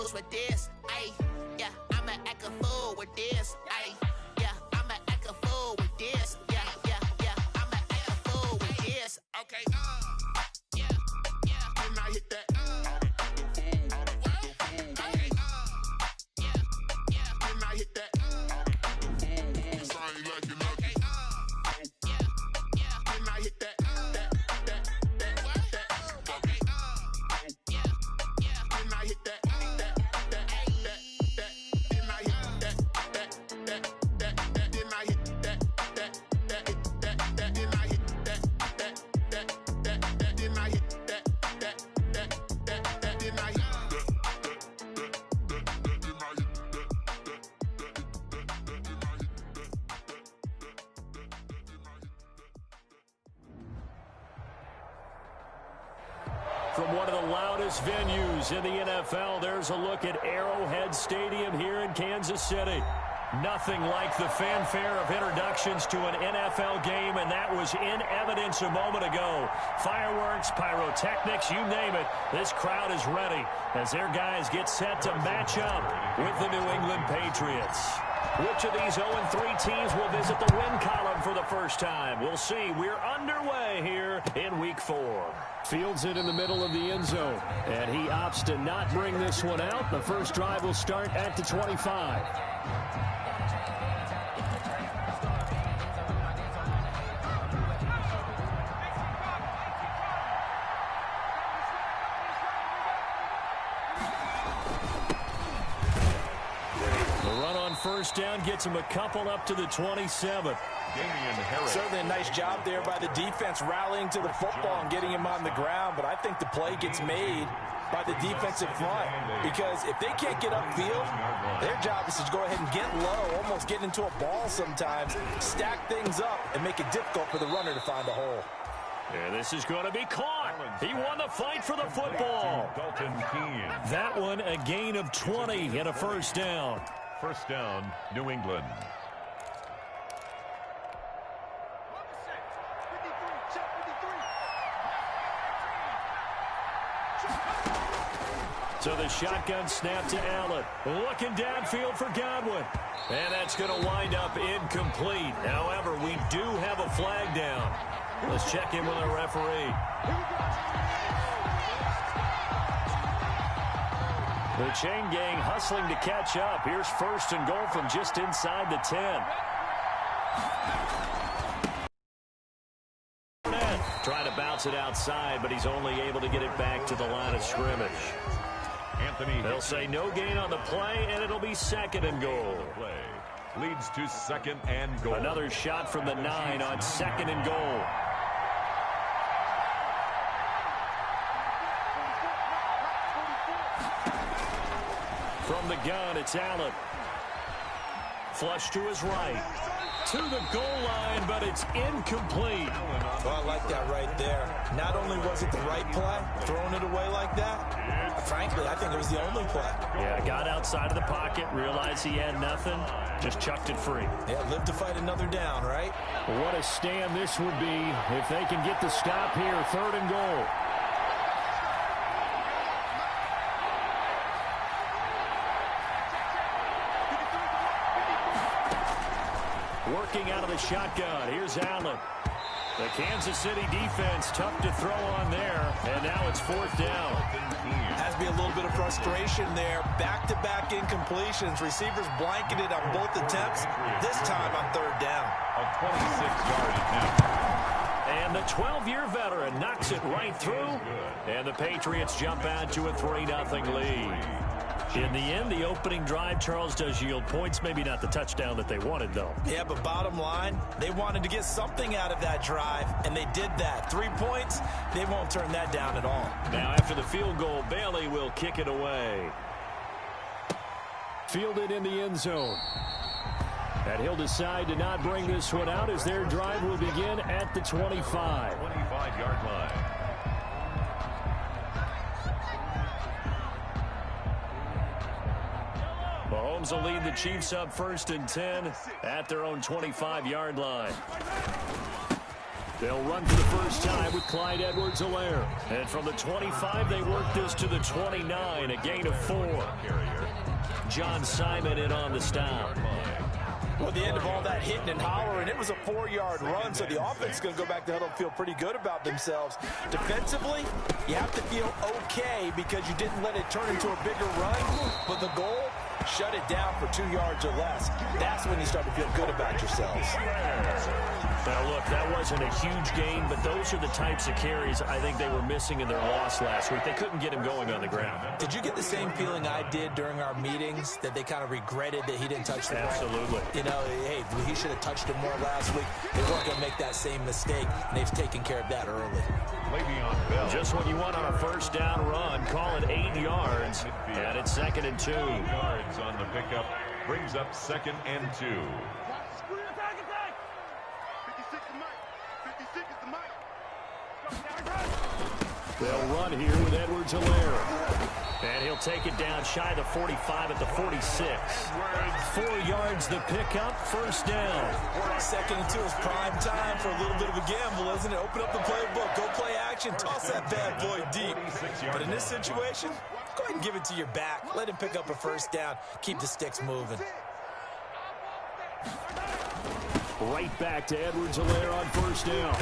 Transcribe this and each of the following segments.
fools with this. Ayy, yeah, I'ma act a fool with this. Ayy, yeah, I'ma act a fool with this. Yeah, yeah, yeah, I'ma act a fool with this. Okay, yeah, yeah. Then I hit that. Okay, yeah, yeah. Then I hit that. From one of the loudest venues in the NFL, there's a look at Arrowhead Stadium here in Kansas City. Nothing like the fanfare of introductions to an NFL game, and that was in evidence a moment ago. Fireworks, pyrotechnics, you name it. This crowd is ready as their guys get set to match up with the New England Patriots. Which of these 0-3 teams will visit the win column for the first time? We'll see. We're underway here in Week 4. Fields it in the middle of the end zone, and he opts to not bring this one out. The first drive will start at the 25. First down gets him a couple up to the 27. Certainly a nice job there by the defense rallying to the football and getting him on the ground, but I think the play gets made by the defensive front because if they can't get upfield, their job is to go ahead and get low, almost get into a ball sometimes, stack things up, and make it difficult for the runner to find a hole. And this is going to be caught. He won the fight for the football. That one a gain of 20 and a first down. First down, New England. So the shotgun snap to Allen. Looking downfield for Godwin. And that's going to wind up incomplete. However, we do have a flag down. Let's check in with our referee. The chain gang hustling to catch up. Here's first and goal from just inside the 10. Trying to bounce it outside, but he's only able to get it back to the line of scrimmage. They'll say no gain on the play, and it'll be second and goal. Leads to second and goal. Another shot from the 9 on second and goal. From the gun, it's Allen. Flush to his right. To the goal line, but it's incomplete. Well, I like that right there. Not only was it the right play, throwing it away like that, frankly, I think it was the only play. Yeah, got outside of the pocket, realized he had nothing, just chucked it free. Yeah, live to fight another down, right? What a stand this would be if they can get the stop here, third and goal. Working out of the shotgun. Here's Allen. The Kansas City defense tough to throw on there, and now it's fourth down. Has to be a little bit of frustration there. Back-to-back incompletions. Receivers blanketed on both attempts, this time on third down. A 26-yard attempt. And the 12-year veteran knocks it right through, and the Patriots jump out to a 3-0 lead. In the end, the opening drive, Charles, does yield points. Maybe not the touchdown that they wanted, though. Yeah, but bottom line, they wanted to get something out of that drive, and they did that. 3 points, they won't turn that down at all. Now, after the field goal, Bailey will kick it away. Fielded in the end zone. And he'll decide to not bring this one out as their drive will begin at the 25. 25-yard line. Mahomes will lead the Chiefs up first and 10 at their own 25-yard line. They'll run for the first time with Clyde Edwards-Helaire. And from the 25, they work this to the 29, a gain of 4. John Simon in on the stop. Well, the end of all that hitting and hollering, it was a 4-yard run, so the offense is going to go back to huddle and feel pretty good about themselves. Defensively, you have to feel okay because you didn't let it turn into a bigger run, but the goal, shut it down for 2 yards or less. That's when you start to feel good about yourselves. Now, look, that wasn't a huge gain, but those are the types of carries I think they were missing in their loss last week. They couldn't get him going on the ground. Did you get the same feeling I did during our meetings, that they kind of regretted that he didn't touch the ball? Absolutely. You know, hey, he should have touched it more last week. They weren't going to make that same mistake, and they've taken care of that early. Just when you want on a first down run, call it 8 yards, and it's 2nd and 2. Yards on the pickup brings up 2nd and 2. They'll run here with Edwards-Helaire. And he'll take it down shy of the 45 at the 46. 4 yards the pickup, first down. 2nd and 2 is prime time for a little bit of a gamble, isn't it? Open up the playbook, go play action, toss that bad boy deep. But in this situation, go ahead and give it to your back. Let him pick up a first down. Keep the sticks moving. Right back to Edwards-Helaire on first down.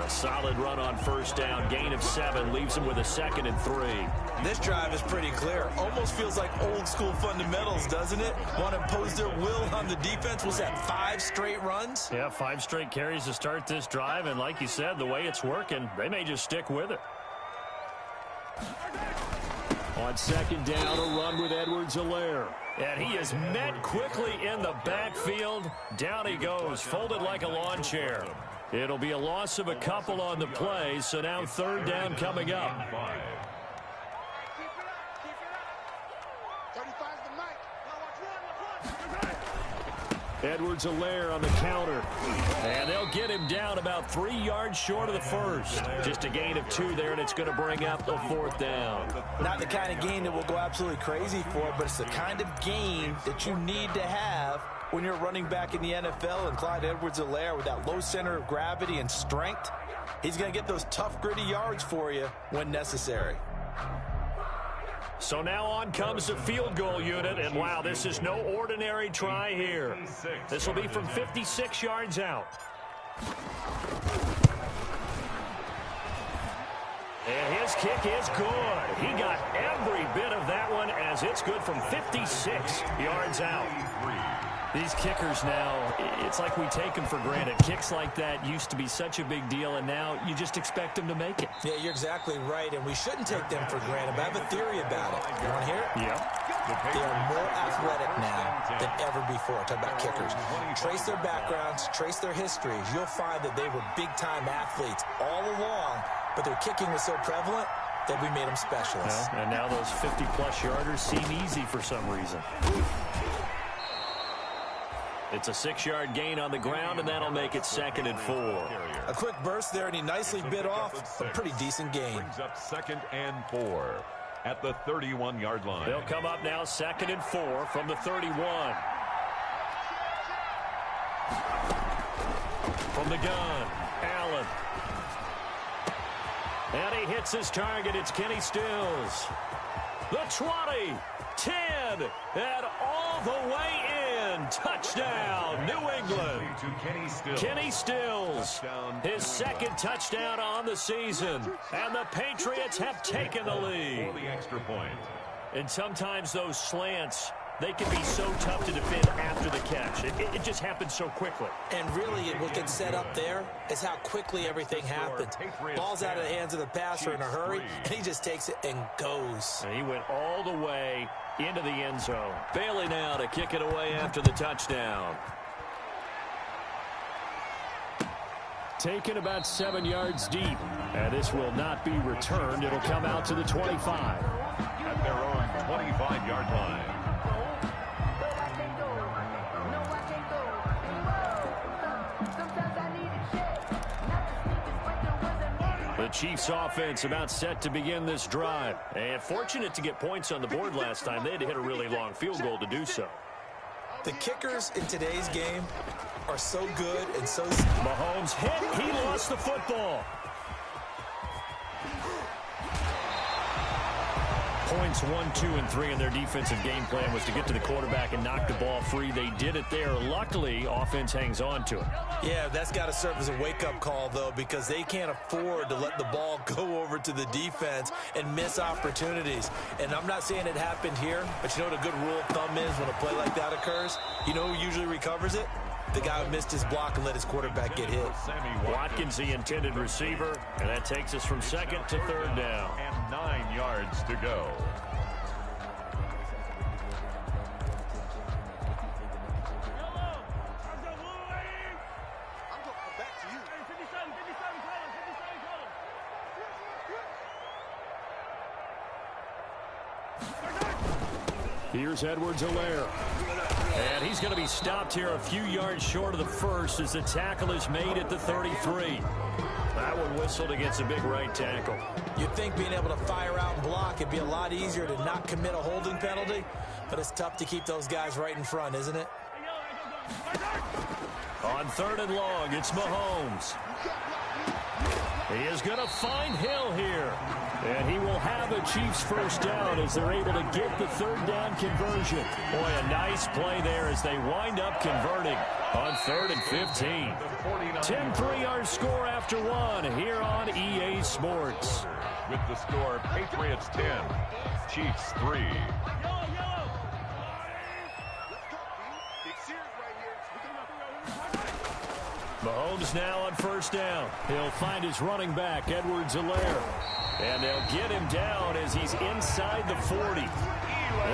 A solid run on first down. Gain of 7 leaves him with a 2nd and 3. This drive is pretty clear. Almost feels like old school fundamentals, doesn't it? Want to impose their will on the defense. Was that 5 straight runs? Yeah, 5 straight carries to start this drive. And like you said, the way it's working, they may just stick with it. On 2nd down, a run with Edwards-Helaire. And he is met quickly in the backfield. Down he goes, folded like a lawn chair. It'll be a loss of a couple on the play, so now 3rd down coming up. Edwards-Helaire on the counter. And they'll get him down about 3 yards short of the first. Just a gain of 2 there, and it's going to bring up a 4th down. Not the kind of gain that we'll go absolutely crazy for, but it's the kind of gain that you need to have when you're running back in the NFL. And Clyde Edwards-Helaire, with that low center of gravity and strength, he's going to get those tough, gritty yards for you when necessary. So now on comes the field goal unit, and wow, this is no ordinary try here. This will be from 56 yards out. And his kick is good. He got every bit of that one, as it's good from 56 yards out. These kickers now, it's like we take them for granted. Kicks like that used to be such a big deal, and now you just expect them to make it. Yeah, you're exactly right, and we shouldn't take them for granted, but I have a theory about it. You want to hear it? Yeah. They are more athletic now than ever before. Talk about kickers. Trace their backgrounds, trace their histories. You'll find that they were big-time athletes all along, but their kicking was so prevalent that we made them specialists. Well, and now those 50-plus yarders seem easy for some reason. It's a 6-yard gain on the ground, and that'll make it 2nd and 4. A quick burst there, and he nicely bit off a pretty decent gain. Brings up 2nd and 4 at the 31-yard line. They'll come up now 2nd and 4 from the 31. From the gun, Allen. And he hits his target. It's Kenny Stills. The 20, 10, and all the way in. Touchdown, New England. Kenny Stills, his 2nd touchdown on the season. And the Patriots have taken the lead. For the extra point. And sometimes those slants, they can be so tough to defend after the catch. It just happens so quickly. And really, what gets set up there is how quickly everything happens. Ball's out of the hands of the passer in a hurry, and he just takes it and goes. And he went all the way into the end zone. Bailey now to kick it away after the touchdown. Taken about 7 yards deep. And this will not be returned. It'll come out to the 25. At their own 25-yard line. The Chiefs offense about set to begin this drive. And fortunate to get points on the board last time. They had to hit a really long field goal to do so. The kickers in today's game are so good and so... Mahomes hit. He lost the football. Points 1, 2, and 3 in their defensive game plan was to get to the quarterback and knock the ball free. They did it there. Luckily, offense hangs on to it. Yeah, that's got to serve as a wake-up call, though, because they can't afford to let the ball go over to the defense and miss opportunities. And I'm not saying it happened here, but you know what a good rule of thumb is when a play like that occurs? You know who usually recovers it? The guy who missed his block and let his quarterback get hit. Watkins, the intended receiver, and that takes us from second to third down. And 9 yards to go. Here's Edwards-Helaire. And he's going to be stopped here a few yards short of the first as the tackle is made at the 33. That one whistled against a big right tackle. You'd think being able to fire out and block it'd be a lot easier to not commit a holding penalty, but it's tough to keep those guys right in front, isn't it? On 3rd and long, it's Mahomes. He is going to find Hill here. And he will have a Chiefs first down as they're able to get the 3rd down conversion. Boy, a nice play there as they wind up converting on 3rd and 15. 10-3 our score after 1 here on EA Sports. With the score, Patriots 10, Chiefs 3. Mahomes now on 1st down. He'll find his running back, Edwards-Helaire. And they'll get him down as he's inside the 40.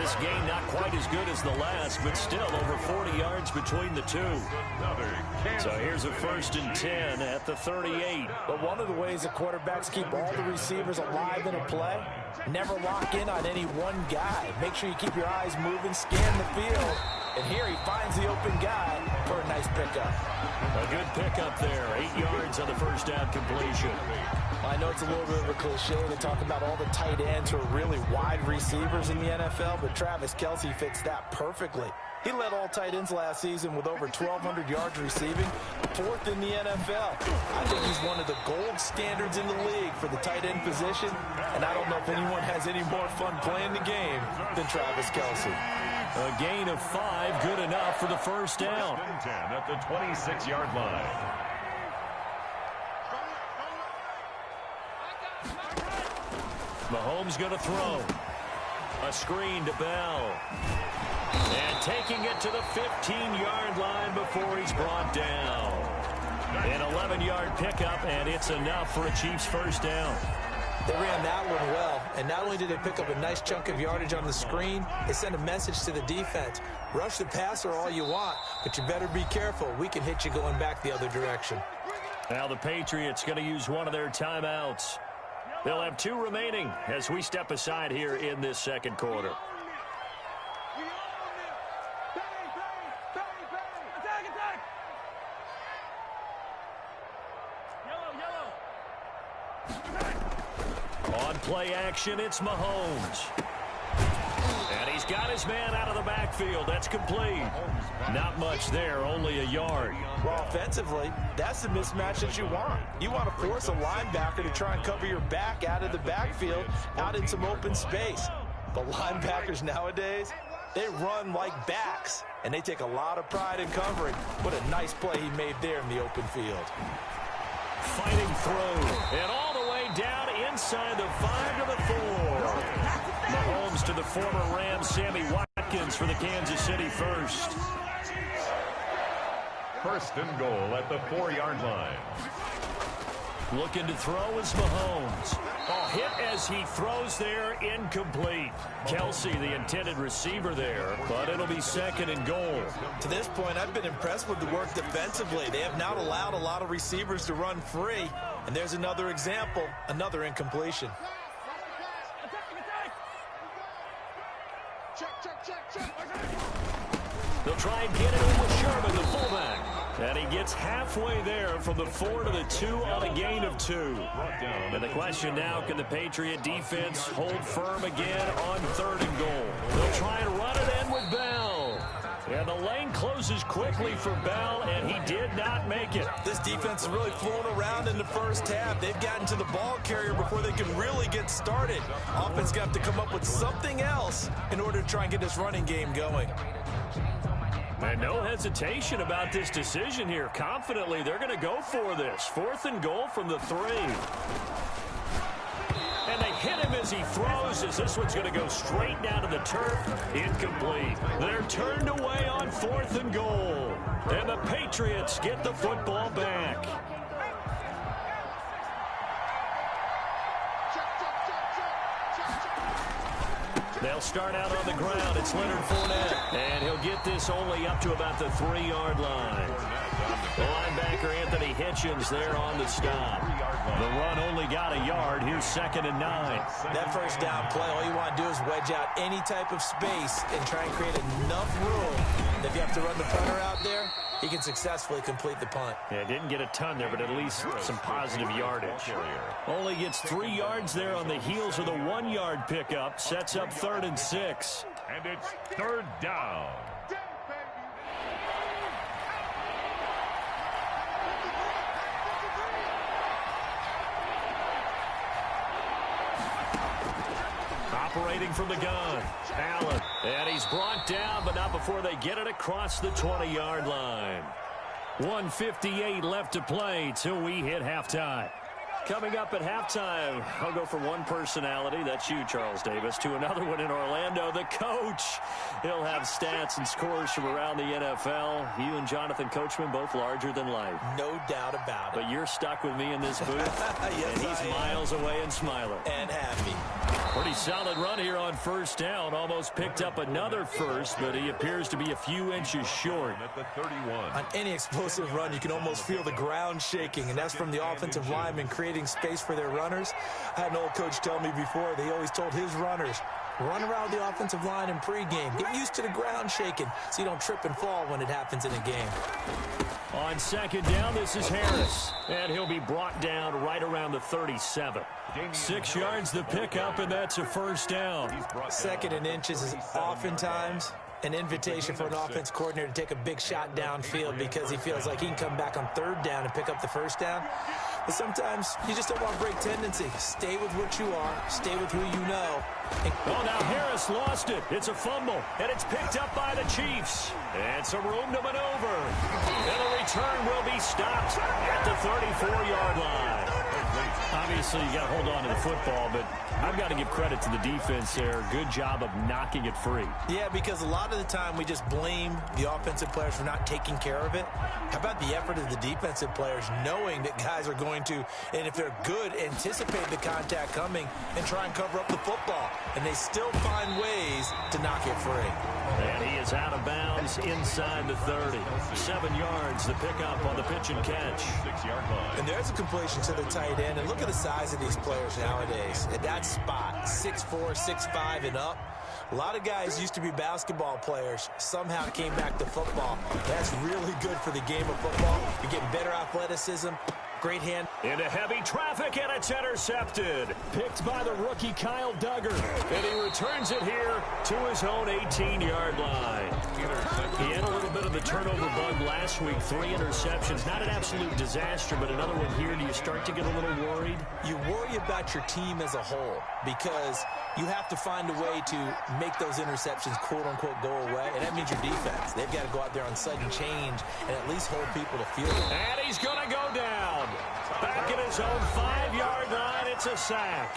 This game not quite as good as the last, but still over 40 yards between the two. So here's a 1st and 10 at the 38. But one of the ways the quarterbacks keep all the receivers alive in a play, never lock in on any one guy. Make sure you keep your eyes moving, scan the field. And here he finds the open guy for a nice pickup. A good pickup there. 8 yards on the 1st down completion. I know it's a little bit of a cliche to talk about all the tight ends who are really wide receivers in the NFL, but Travis Kelce fits that perfectly. He led all tight ends last season with over 1,200 yards receiving, 4th in the NFL. I think he's one of the gold standards in the league for the tight end position, and I don't know if anyone has any more fun playing the game than Travis Kelce. A gain of 5, good enough for the 1st down. 10 at the 26-yard line. Mahomes going to throw. A screen to Bell. And taking it to the 15-yard line before he's brought down. An 11-yard pickup, and it's enough for a Chiefs first down. They ran that one well, and not only did they pick up a nice chunk of yardage on the screen, they sent a message to the defense. Rush the passer all you want, but you better be careful. We can hit you going back the other direction. Now the Patriots going to use one of their timeouts. They'll have 2 remaining as we step aside here in this 2nd quarter. On play action, it's Mahomes. And he's got his man out of the backfield. That's complete. Not much there, only a yard. Well, offensively, that's the mismatch that you want. You want to force a linebacker to try and cover your back out of the backfield, out in some open space. But linebackers nowadays, they run like backs, and they take a lot of pride in covering. What a nice play he made there in the open field. Fighting through, and all the way down inside the 5 to the 4. Mahomes to the former Rams, Sammy Watkins for the Kansas City first. 1st and goal at the 4-yard line. Looking to throw is Mahomes. Hit as he throws there, incomplete. Kelce, the intended receiver there, but it'll be 2nd and goal. To this point, I've been impressed with the work defensively. They have not allowed a lot of receivers to run free. And there's another example, another incompletion. They'll try and get it in with Sherman, the fullback. And he gets halfway there from the 4 to the 2 on a gain of 2. And the question now, can the Patriot defense hold firm again on 3rd and goal? They'll try and run it in with Bell. And the lane closes quickly for Bell, and he did not make it. This defense is really fooling around in the first half. They've gotten to the ball carrier before they can really get started. Offense got to come up with something else in order to try and get this running game going. And no hesitation about this decision here. Confidently, they're going to go for this. 4th and goal from the 3. And they hit him as he throws, as this one's going to go straight down to the turf. Incomplete. They're turned away on 4th and goal. And the Patriots get the football back. They'll start out on the ground. It's Leonard Fournette. And he'll get this only up to about the 3-yard line. The linebacker Anthony Hitchens there on the stop. The run only got a yard. Here's 2nd and 9. That first down play, all you want to do is wedge out any type of space and try and create enough room. If you have to run the punter out there, he can successfully complete the punt. Yeah, didn't get a ton there, but at least some positive yardage. Only gets 3 yards there on the heels of the 1-yard pickup. Sets up 3rd and 6. And it's 3rd down. Operating from the gun, Allen. And he's brought down, but not before they get it across the 20-yard line. 1:58 left to play till we hit halftime. Coming up at halftime, I'll go from one personality, that's you, Charles Davis, to another one in Orlando, the coach. He'll have stats and scores from around the NFL. You and Jonathan Coachman, both larger than life. No doubt about it. But you're stuck with me in this booth, Yes, and he's miles away and smiling. And happy. Pretty solid run here on 1st down. Almost picked up another first, but he appears to be a few inches short. At the 31. On any explosive run, you can almost feel the ground shaking, and that's from the offensive linemen creating space for their runners. I had an old coach tell me before, they always told his runners, run around the offensive line in pregame. Get used to the ground shaking so you don't trip and fall when it happens in a game. On 2nd down, this is Harris, and he'll be brought down right around the 37. 6 yards the pickup, and that's a 1st down. 2nd and inches is oftentimes an invitation for an offense coordinator to take a big shot downfield because he feels like he can come back on 3rd down and pick up the 1st down. But sometimes you just don't want to break tendency. Stay with what you are. Stay with who you know. Oh, now Harris lost it. It's a fumble, and it's picked up by the Chiefs. And some room to maneuver. And the return will be stopped at the 34-yard line. Obviously, you got to hold on to the football, but I've got to give credit to the defense there. Good job of knocking it free. Yeah, because a lot of the time we just blame the offensive players for not taking care of it. How about the effort of the defensive players knowing that guys are going to, and if they're good, anticipate the contact coming and try and cover up the football. And they still find ways to knock it free. And he is out of bounds inside the 30. 7 yards, the pickup on the pitch and catch. 6-yard line. And there's a completion to the tight end. And look at the size of these players nowadays. At that spot, 6'4", 6'5", and up. A lot of guys used to be basketball players. Somehow came back to football. That's really good for the game of football. You're getting better athleticism. Great hand. Into heavy traffic, and it's intercepted. Picked by the rookie Kyle Duggar. And he returns it here to his own 18-yard line. He had a little bit of the turnover bug last week. 3 interceptions. Not an absolute disaster, but another one here. Do you start to get a little worried? You worry about your team as a whole because you have to find a way to make those interceptions, quote-unquote, go away. And that means your defense. They've got to go out there on sudden change and at least hold people to field. And he's going to go down. Back at his own 5-yard line, it's a sack.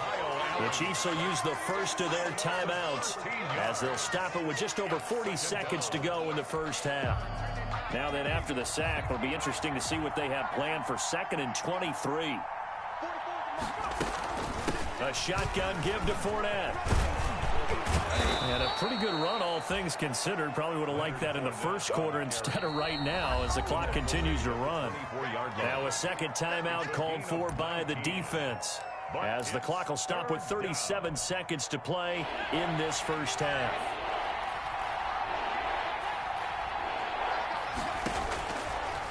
The Chiefs will use the first of their timeouts as they'll stop it with just over 40 seconds to go in the first half. Now then, after the sack, it'll be interesting to see what they have planned for 2nd and 23. A shotgun give to Fournette. And a pretty good run, all things considered. Probably would have liked that in the first quarter instead of right now as the clock continues to run. Now a second timeout called for by the defense as the clock will stop with 37 seconds to play in this first half.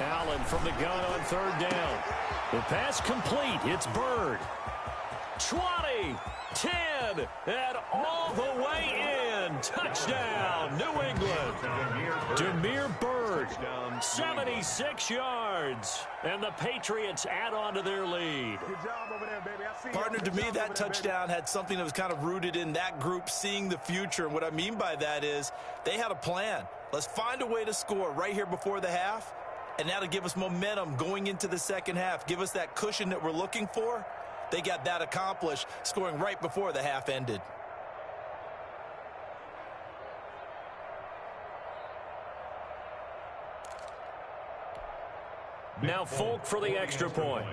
Allen from the gun on 3rd down. The pass complete. It's Bird. 20, 10, and all the way in. run. Touchdown, New England. Damiere Byrd, 76 yards. And the Patriots add on to their lead. Partner, to me, that touchdown had something that was kind of rooted in that group seeing the future. And what I mean by that is they had a plan. Let's find a way to score right here before the half, and that'll give us momentum going into the second half, give us that cushion that we're looking for. They got that accomplished, scoring right before the half ended. Now Folk for the extra point.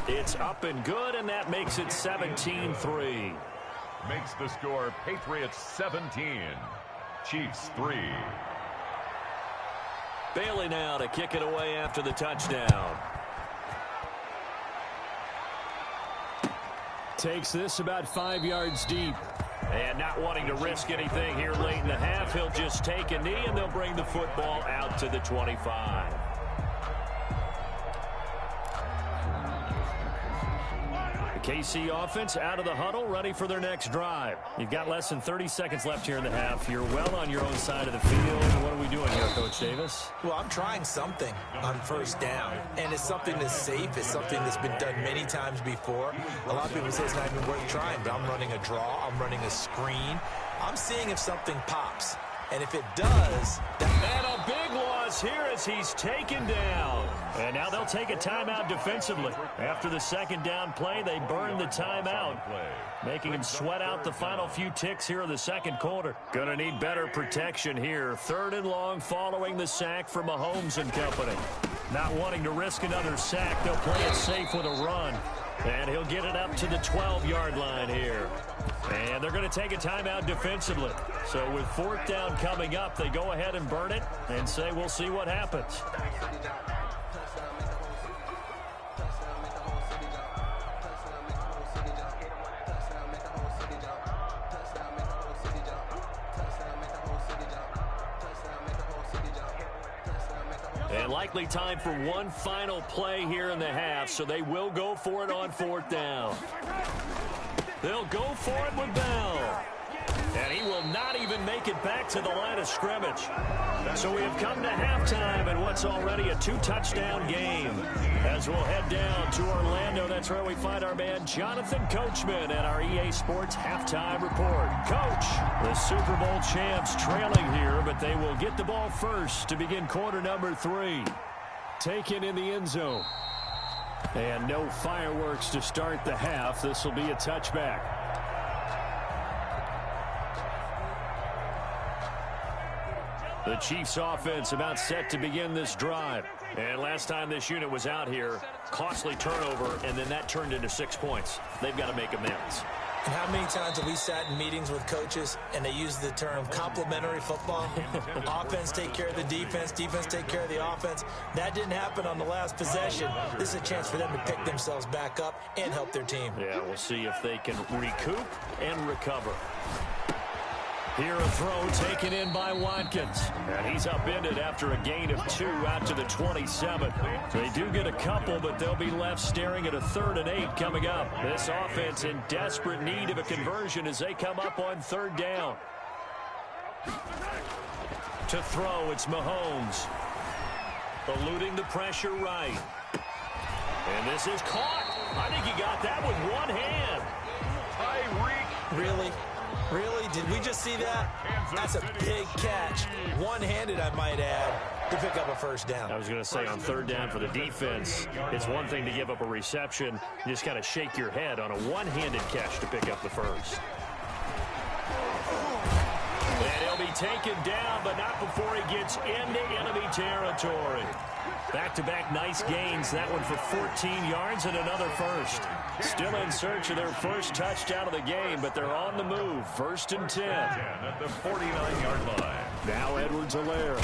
It's up and good, and that makes it 17-3. Makes the score Patriots 17, Chiefs 3. Bailey now to kick it away after the touchdown. Takes this about 5 yards deep. And not wanting to risk anything here late in the half, he'll just take a knee, and they'll bring the football out to the 25. KC offense out of the huddle, ready for their next drive. You've got less than 30 seconds left here in the half. You're well on your own side of the field. What are we doing here, Coach Davis? Well, I'm trying something on first down, and it's something that's safe. It's something that's been done many times before. A lot of people say it's not even worth trying, but I'm running a draw. I'm running a screen. I'm seeing if something pops. And if it does, and a big loss here as he's taken down. And now they'll take a timeout defensively. After the second down play, they burn the timeout, making him sweat out the final few ticks here in the second quarter. Gonna need better protection here. 3rd and long following the sack from Mahomes and company. Not wanting to risk another sack, they'll play it safe with a run. And he'll get it up to the 12-yard line here. And they're going to take a timeout defensively. So with 4th down coming up, they go ahead and burn it and say we'll see what happens. And likely time for one final play here in the half, so they will go for it on 4th down. They'll go for it with Bell. And he will not even make it back to the line of scrimmage. So we have come to halftime in what's already a 2-touchdown game. As we'll head down to Orlando, that's where we find our man Jonathan Coachman at our EA Sports Halftime Report. Coach, the Super Bowl champs trailing here, but they will get the ball first to begin quarter number 3. Taken in the end zone. And no fireworks to start the half. This will be a touchback. The Chiefs offense about set to begin this drive. And last time this unit was out here, costly turnover, and then that turned into 6 points. They've got to make amends. And how many times have we sat in meetings with coaches and they use the term complementary football? Offense take care of the defense, defense take care of the offense. That didn't happen on the last possession. This is a chance for them to pick themselves back up and help their team. Yeah, we'll see if they can recoup and recover. Here a throw taken in by Watkins. And he's upended after a gain of 2 out to the 27. They do get a couple, but they'll be left staring at a 3rd and 8 coming up. This offense in desperate need of a conversion as they come up on 3rd down. To throw, it's Mahomes. Eluding the pressure right. And this is caught. I think he got that with one hand. Tyreek. Really? Really? Did we just see that? That's a big catch. One-handed, I might add, to pick up a first down. I was going to say on 3rd down for the defense, it's one thing to give up a reception. You just got to shake your head on a one-handed catch to pick up the first. And he'll be taken down, but not before he gets into enemy territory. Back-to-back nice gains. That one for 14 yards and another first. Still in search of their first touchdown of the game, but they're on the move. 1st and 10. At the 49-yard line. Now Edwards-Helaire.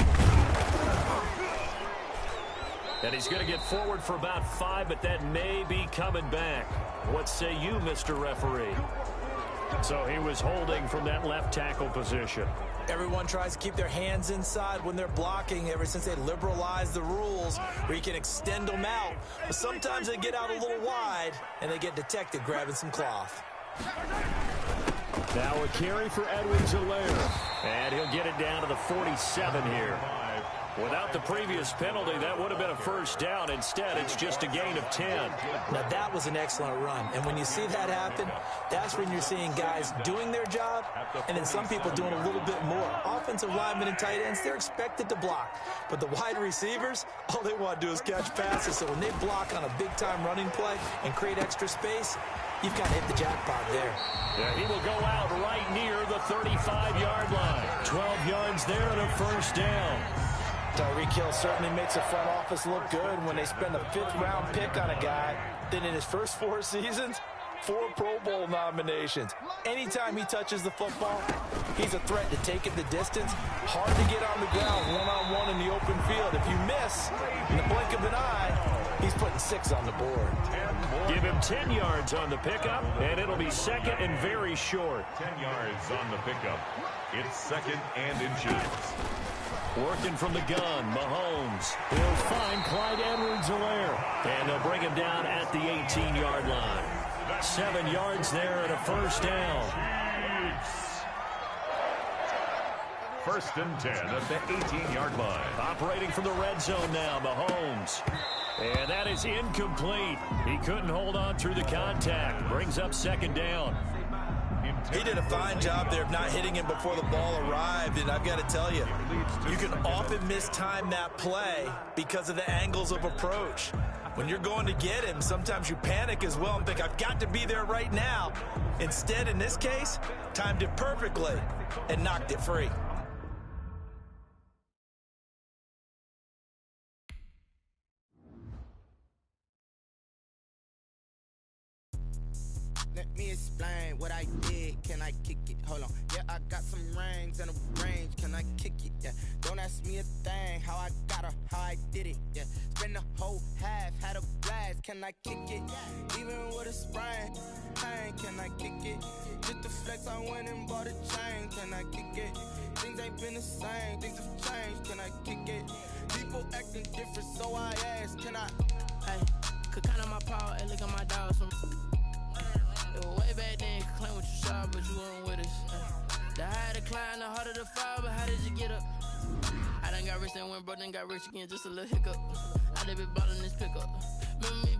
And he's going to get forward for about 5, but that may be coming back. What say you, Mr. Referee? So he was holding from that left tackle position. Everyone tries to keep their hands inside when they're blocking ever since they liberalized the rules where you can extend them out. But sometimes they get out a little wide and they get detected grabbing some cloth. Now a carry for Edwards-Helaire. And he'll get it down to the 47 here. Without the previous penalty, that would have been a first down. Instead, it's just a gain of 10. Now, that was an excellent run. And when you see that happen, that's when you're seeing guys doing their job and then some people doing a little bit more. Offensive linemen and tight ends, they're expected to block. But the wide receivers, all they want to do is catch passes. So when they block on a big-time running play and create extra space, you've got to hit the jackpot there. Yeah, he will go out right near the 35-yard line. 12 yards there and a first down. Tyreek Hill certainly makes the front office look good when they spend a 5th-round pick on a guy. Then in his first 4 seasons, 4 Pro Bowl nominations. Anytime he touches the football, he's a threat to take it the distance. Hard to get on the ground one-on-one in the open field. If you miss, in the blink of an eye, he's putting 6 on the board. Give him 10 yards on the pickup, and it'll be second and very short. 10 yards on the pickup. It's second and inches. Working from the gun, Mahomes. He'll find Clyde Edwards-Helaire. And they'll bring him down at the 18-yard line. 7 yards there and a first down. First and 10 at the 18-yard line. Operating from the red zone now, Mahomes. And that is incomplete. He couldn't hold on through the contact. Brings up second down. He did a fine job there of not hitting him before the ball arrived, and I've got to tell you, you can often mistime that play because of the angles of approach. When you're going to get him, sometimes you panic as well and think, I've got to be there right now. Instead, in this case, timed it perfectly and knocked it free. Let me explain what I did. Can I kick it? Hold on. Yeah, I got some rings and a range. Can I kick it? Yeah. Don't ask me a thing. How I got her, how I did it. Yeah. Spend the whole half, had a blast. Can I kick it? Even with a sprain. Pain, can I kick it? Just to flex, I went and bought a chain. Can I kick it? Things ain't been the same. Things have changed. Can I kick it? People acting different, so I asked. Can I? Hey, could count on my power and look at my dogs from. It was way back then, could claim what you saw, but you weren't with us. The higher the climb, the harder the fall, but how did you get up? I done got rich and went broke, then got rich again, just a little hiccup. I done been ballin' this pickup. Remember me